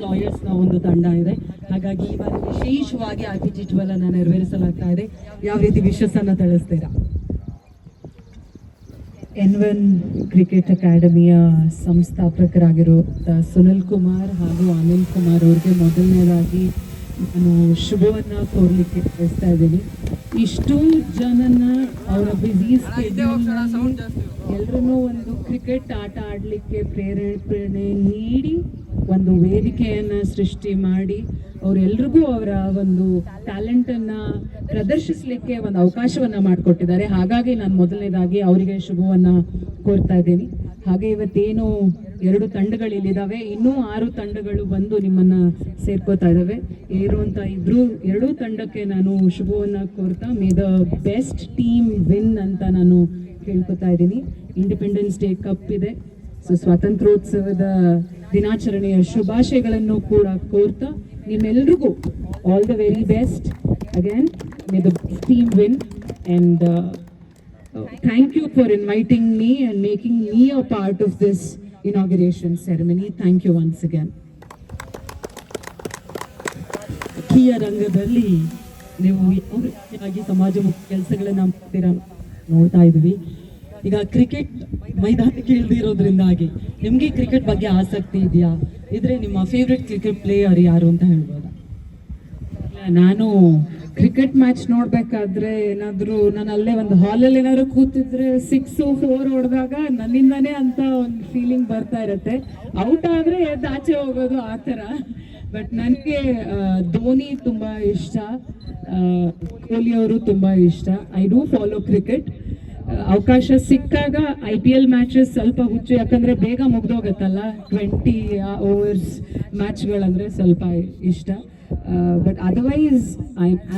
ಲಾಯರ್ಸ್ನ ಒಂದು ತಂಡ ಇದೆ. ಹಾಗಾಗಿ ಈ ಬಾರಿ ವಿಶೇಷವಾಗಿ RPG12 ಅನ್ನು ನೆರವೇರಿಸಲಾಗ್ತಾ ಇದೆ. ಯಾವ ರೀತಿ ವಿಶ್ವಾಸನ ತಿಳಿಸ್ತೀರಾ? N1 ಕ್ರಿಕೆಟ್ ಅಕಾಡೆಮಿಯ ಸಂಸ್ಥಾಪಕರಾಗಿರುವಂಥ ಸುನಿಲ್ ಕುಮಾರ್ ಹಾಗೂ ಅನಿಲ್ ಕುಮಾರ್ ಅವ್ರಿಗೆ ಮೊದಲನೇದಾಗಿ ನಾನು ಶುಭವನ್ನ ಕೋರ್ಲಿಕ್ಕೆ ಬಯಸ್ತಾ ಇದ್ದೀನಿ. ಇಷ್ಟು ಜನನ ಅವರ ಬ್ಯುಸಿ ಎಲ್ಲರೂ ಒಂದು ಕ್ರಿಕೆಟ್ ಆಟ ಆಡಲಿಕ್ಕೆ ಪ್ರೇರಣೆ ನೀಡಿ ಒಂದು ವೇದಿಕೆಯನ್ನು ಸೃಷ್ಟಿ ಮಾಡಿ ಅವರೆಲ್ರಿಗೂ ಅವರ ಒಂದು ಟ್ಯಾಲೆಂಟನ್ನು ಪ್ರದರ್ಶಿಸಲಿಕ್ಕೆ ಒಂದು ಅವಕಾಶವನ್ನು ಮಾಡಿಕೊಟ್ಟಿದ್ದಾರೆ. ಹಾಗಾಗಿ ನಾನು ಮೊದಲನೇದಾಗಿ ಅವರಿಗೆ ಶುಭವನ್ನು ಕೋರ್ತಾ ಇದ್ದೀನಿ. ಹಾಗೆ ಇವತ್ತೇನು 2 ತಂಡಗಳಿಲ್ಲಿದ್ದಾವೆ, ಇನ್ನೂ 6 ತಂಡಗಳು ಬಂದು ನಿಮ್ಮನ್ನು ಸೇರ್ಕೋತಾ ಇದ್ದಾವೆ. ಇರುವಂಥ 2 ತಂಡಕ್ಕೆ ನಾನು ಶುಭವನ್ನು ಕೋರ್ತಾ may the best team win ಅಂತ ನಾನು ಕೇಳ್ಕೊತಾ ಇದ್ದೀನಿ. ಇಂಡಿಪೆಂಡೆನ್ಸ್ ಡೇ ಕಪ್ ಇದೆ, ಸೊ ಸ್ವಾತಂತ್ರ್ಯೋತ್ಸವದ ದಿನಾಚರಣೆಯ ಶುಭಾಶಯಗಳನ್ನು ಕೂಡ ಕೋರ್ತಾ ನಿಮ್ಮೆಲ್ರಿಗೂ all the very best again. May the team win and thank you for inviting me and making me a part of this inauguration ceremony. Thank you once again. ರಾಜಕೀಯ ರಂಗದಲ್ಲಿ ನೀವು ಯಾವ ರೀತಿಯಾಗಿ ಸಮಾಜಮುಖಿ ಕೆಲಸಗಳನ್ನ ಮಾಡ್ತೀರಾ ನೋಡ್ತಾ ಇದ್ವಿ. ಈಗ ಕ್ರಿಕೆಟ್ ಮೈದಾನಕ್ಕೆ ಇಳಿದಿರೋದ್ರಿಂದಾಗಿ ನಿಮಗೆ ಕ್ರಿಕೆಟ್ ಬಗ್ಗೆ ಆಸಕ್ತಿ ಇದೆಯಾ? ಇದ್ರೆ ನಿಮ್ಮ ಫೇವ್ರೆಟ್ ಕ್ರಿಕೆಟ್ ಪ್ಲೇಯರ್ ಯಾರು ಅಂತ ಹೇಳ್ಬೋದಾ? ನಾನು ಕ್ರಿಕೆಟ್ ಮ್ಯಾಚ್ ನೋಡ್ಬೇಕಾದ್ರೆ ಏನಾದ್ರು ನಾನು ಅಲ್ಲೇ ಒಂದು ಹಾಲಲ್ಲಿ ಏನಾದ್ರು ಕೂತಿದ್ರೆ 6-4 ಹೊಡೆದಾಗ ನನ್ನಿಂದಾನೇ ಅಂತ ಒಂದು ಫೀಲಿಂಗ್ ಬರ್ತಾ ಇರುತ್ತೆ. ಔಟ್ ಆದ್ರೆ ಎದ್ದು ಆಚೆ ಹೋಗೋದು ಆ ಥರ. ಬಟ್ ನನಗೆ ಧೋನಿ ತುಂಬ ಇಷ್ಟ, ಕೊಹ್ಲಿ ಅವರು ತುಂಬ ಇಷ್ಟ. I do follow cricket. ಅವಕಾಶ ಸಿಕ್ಕಾಗ IPL ಮ್ಯಾಚಸ್ ಸ್ವಲ್ಪ ಹುಚ್ಚು, ಯಾಕಂದರೆ ಬೇಗ ಮುಗ್ದೋಗತ್ತಲ್ಲ, 20 overs ಮ್ಯಾಚ್ಗಳಂದರೆ ಸ್ವಲ್ಪ ಇಷ್ಟ. But otherwise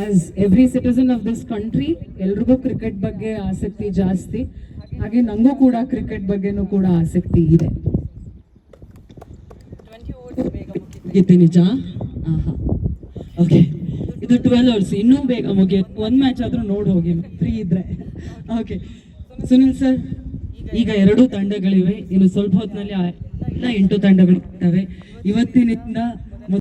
as every citizen of this country ಎಲ್ರಿಗೂ ಕ್ರಿಕೆಟ್ ಬಗ್ಗೆ ಆಸಕ್ತಿ ಜಾಸ್ತಿ. ಹಾಗೆ ನನಗೂ ಕೂಡ ಕ್ರಿಕೆಟ್ ಬಗ್ಗೆನೂ ಕೂಡ ಆಸಕ್ತಿ ಇದೆ. ನಿಜ? ಹಾಂ, ಓಕೆ. ಇದು 12 hours, ಇನ್ನೂ ಬೇಗ ಮುಗಿಯುತ್ತೆ. 1 ಮ್ಯಾಚ್ ಆದರೂ ನೋಡಿ ಹೋಗಿ ಫ್ರೀ ಇದ್ರೆ. ಓಕೆ ಸುನಿಲ್ ಸರ್, ಈಗ 2 ತಂಡಗಳಿವೆ, ಇನ್ನು ಸ್ವಲ್ಪ ಹೊತ್ತಿನಲ್ಲಿ 8 ತಂಡಗಳಿರ್ತವೆ. ಇವತ್ತಿನಿಂದ